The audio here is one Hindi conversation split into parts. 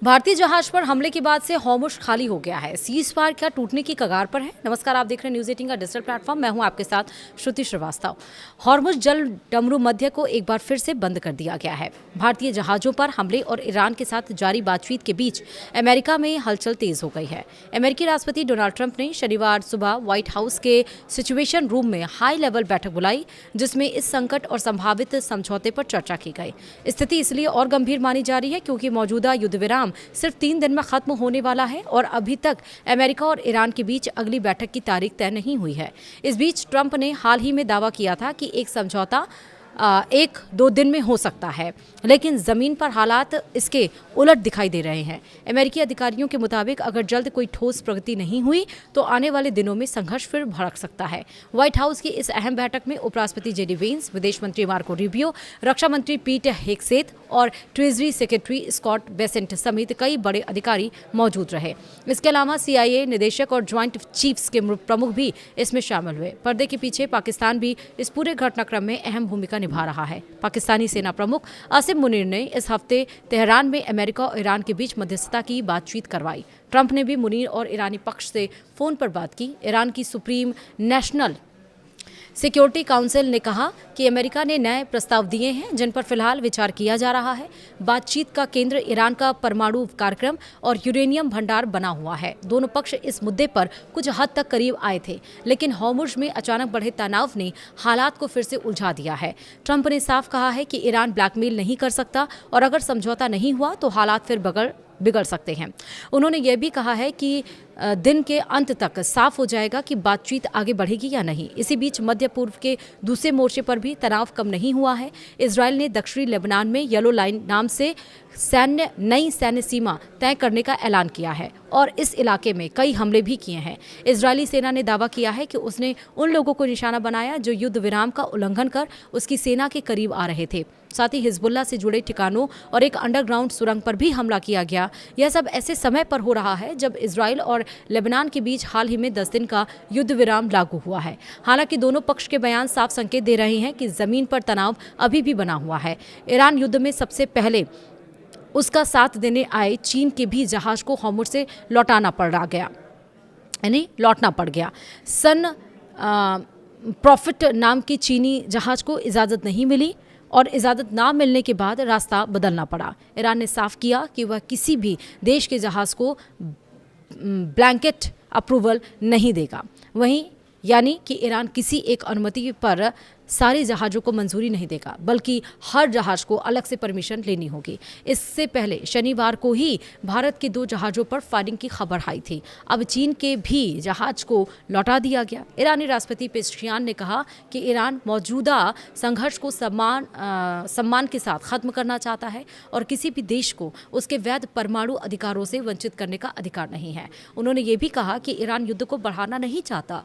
भारतीय जहाज पर हमले के बाद से हॉर्मुज़ खाली हो गया है। सीज फायर क्या टूटने की कगार पर है। नमस्कार, आप देख रहे हैं न्यूज़ 18 का डिजिटल प्लेटफॉर्म। मैं हूं आपके साथ श्रुति श्रीवास्तव। हॉर्मुज़ जल डमरू मध्य को एक बार फिर से बंद कर दिया गया है। भारतीय जहाजों पर हमले और ईरान के साथ जारी बातचीत के बीच अमेरिका में हलचल तेज हो गई है। अमेरिकी राष्ट्रपति डोनाल्ड ट्रंप ने शनिवार सुबह व्हाइट हाउस के सिचुएशन रूम में हाई लेवल बैठक बुलाई, जिसमें इस संकट और संभावित समझौते पर चर्चा की गई। स्थिति इसलिए और गंभीर मानी जा रही है क्योंकि मौजूदा युद्ध विराम सिर्फ 3 दिन में खत्म होने वाला है और अभी तक अमेरिका और ईरान के बीच अगली बैठक की तारीख तय नहीं हुई है। इस बीच ट्रंप ने हाल ही में दावा किया था कि एक समझौता 1-2 दिन में हो सकता है, लेकिन जमीन पर हालात इसके उलट दिखाई दे रहे हैं। अमेरिकी अधिकारियों के मुताबिक अगर जल्द कोई ठोस प्रगति नहीं हुई तो आने वाले दिनों में संघर्ष फिर भड़क सकता है। व्हाइट हाउस की इस अहम बैठक में उपराष्ट्रपति जेडी वेंस, विदेश मंत्री मार्को रूबियो, रक्षा मंत्री पीट हेगसेथ और ट्रेजरी सेक्रेटरी स्कॉट बेसेंट समेत कई बड़े अधिकारी मौजूद रहे। इसके अलावा CIA निदेशक और ज्वाइंट चीफ्स के प्रमुख भी इसमें शामिल हुए। पर्दे के पीछे पाकिस्तान भी इस पूरे घटनाक्रम में अहम भूमिका निभा रहा है। पाकिस्तानी सेना प्रमुख आसिम मुनीर ने इस हफ्ते तेहरान में अमेरिका और ईरान के बीच मध्यस्थता की बातचीत करवाई। ट्रंप ने भी मुनीर और ईरानी पक्ष से फोन पर बात की। ईरान की सुप्रीम नेशनल सिक्योरिटी काउंसिल ने कहा कि अमेरिका ने नए प्रस्ताव दिए हैं जिन पर फिलहाल विचार किया जा रहा है। बातचीत का केंद्र ईरान का परमाणु कार्यक्रम और यूरेनियम भंडार बना हुआ है। दोनों पक्ष इस मुद्दे पर कुछ हद तक करीब आए थे, लेकिन हॉर्मुज़ में अचानक बढ़े तनाव ने हालात को फिर से उलझा दिया है। ट्रंप ने साफ कहा है कि ईरान ब्लैकमेल नहीं कर सकता और अगर समझौता नहीं हुआ तो हालात फिर बिगड़ सकते हैं। उन्होंने यह भी कहा है कि दिन के अंत तक साफ हो जाएगा कि बातचीत आगे बढ़ेगी या नहीं। इसी बीच मध्य पूर्व के दूसरे मोर्चे पर भी तनाव कम नहीं हुआ है। इजरायल ने दक्षिणी लेबनान में येलो लाइन नाम से नई सैन्य सीमा तय करने का ऐलान किया है और इस इलाके में कई हमले भी किए हैं। इजरायली सेना ने दावा किया है कि उसने उन लोगों को निशाना बनाया जो युद्ध विराम का उल्लंघन कर उसकी सेना के करीब आ रहे थे। साथ ही हिजबुल्लाह से जुड़े ठिकानों और एक अंडरग्राउंड सुरंग पर भी हमला किया गया। यह सब ऐसे समय पर हो रहा है जब इजरायल और लेबनान के बीच हाल ही में 10 दिन का युद्ध विराम लागू हुआ है। हालांकि दोनों पक्ष के बयान साफ संकेत दे रहे हैं कि जमीन पर तनाव अभी भी बना हुआ है। ईरान युद्ध में सबसे पहले उसका साथ देने आए चीन के भी जहाज को हॉर्मुज़ से लौटना पड़ गया। प्रॉफिट नाम की चीनी जहाज को इजाज़त नहीं मिली और इजाज़त ना मिलने के बाद रास्ता बदलना पड़ा। ईरान ने साफ किया कि वह किसी भी देश के जहाज़ को ब्लैंकेट अप्रूवल नहीं देगा। वहीं यानी कि ईरान किसी एक अनुमति पर सारे जहाज़ों को मंजूरी नहीं देगा, बल्कि हर जहाज़ को अलग से परमिशन लेनी होगी। इससे पहले शनिवार को ही भारत के 2 जहाज़ों पर फायरिंग की खबर आई थी। अब चीन के भी जहाज़ को लौटा दिया गया। ईरानी राष्ट्रपति पेज़ेश्कियान ने कहा कि ईरान मौजूदा संघर्ष को सम्मान के साथ ख़त्म करना चाहता है और किसी भी देश को उसके वैध परमाणु अधिकारों से वंचित करने का अधिकार नहीं है। उन्होंने ये भी कहा कि ईरान युद्ध को बढ़ाना नहीं चाहता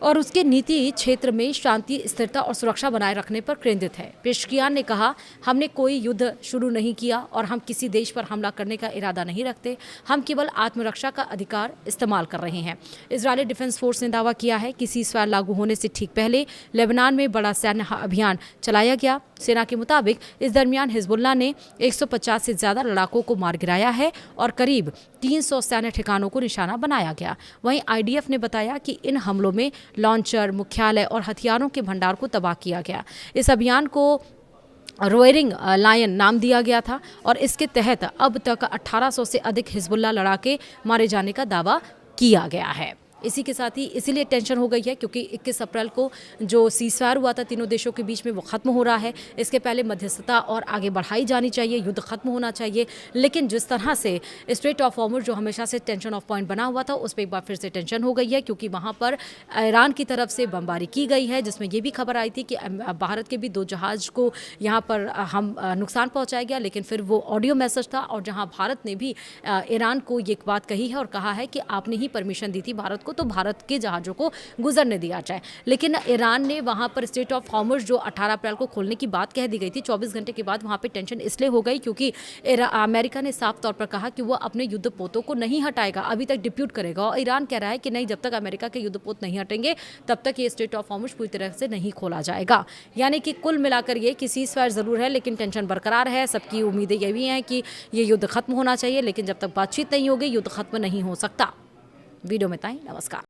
और उसके नीति क्षेत्र में शांति, स्थिरता और सुरक्षा बनाए रखने पर केंद्रित है। पेज़ेश्कियान ने कहा, हमने कोई युद्ध शुरू नहीं किया और हम किसी देश पर हमला करने का इरादा नहीं रखते। हम केवल आत्मरक्षा का अधिकार इस्तेमाल कर रहे हैं। इजरायली डिफेंस फोर्स ने दावा किया है कि सीज़फायर लागू होने से ठीक पहले लेबनान में बड़ा सैन्य अभियान चलाया गया। सेना के मुताबिक इस दरमियान हिजबुल्लाह ने 150 से ज़्यादा लड़ाकों को मार गिराया है और करीब 300 सैन्य ठिकानों को निशाना बनाया गया। वहीं IDF ने बताया कि इन हमलों में लॉन्चर, मुख्यालय और हथियारों के भंडार को तबाह किया गया। इस अभियान को रोयरिंग लायन नाम दिया गया था और इसके तहत अब तक 1800 से अधिक हिजबुल्लाह लड़ाके मारे जाने का दावा किया गया है। इसी के साथ ही इसीलिए टेंशन हो गई है क्योंकि 21 अप्रैल को जो सीज़फायर हुआ था तीनों देशों के बीच में, वो ख़त्म हो रहा है। इसके पहले मध्यस्थता और आगे बढ़ाई जानी चाहिए, युद्ध खत्म होना चाहिए। लेकिन जिस तरह से स्ट्रेट ऑफ हॉर्मुज़ जो हमेशा से टेंशन ऑफ पॉइंट बना हुआ था, उस पर एक बार फिर से टेंशन हो गई है क्योंकि वहाँ पर ईरान की तरफ से बमबारी की गई है, जिसमें ये भी खबर आई थी कि भारत के भी 2 जहाज़ को यहाँ पर हम नुकसान पहुँचाया गया, लेकिन फिर वो ऑडियो मैसेज था और जहाँ भारत ने भी ईरान को ये बात कही है और कहा है कि आपने ही परमिशन दी थी भारत को तो भारत के जहाज़ों को गुजरने दिया जाए। लेकिन ईरान ने वहाँ पर स्ट्रेट ऑफ हॉर्मुज़ जो 18 अप्रैल को खोलने की बात कह दी गई थी, 24 घंटे के बाद वहाँ पे टेंशन इसलिए हो गई क्योंकि अमेरिका ने साफ तौर पर कहा कि वो अपने युद्धपोतों को नहीं हटाएगा, अभी तक डिप्यूट करेगा। और ईरान कह रहा है कि नहीं, जब तक अमेरिका के युद्धपोत नहीं हटेंगे तब तक ये स्ट्रेट ऑफ हॉर्मुज़ पूरी तरह से नहीं खोला जाएगा। यानी कि कुल मिलाकर ये कि सीज़फायर ज़रूर है लेकिन टेंशन बरकरार है। सबकी उम्मीदें ये भी हैं कि ये युद्ध खत्म होना चाहिए, लेकिन जब तक बातचीत नहीं होगी युद्ध खत्म नहीं हो सकता। वीडियो में इतना ही। नमस्कार।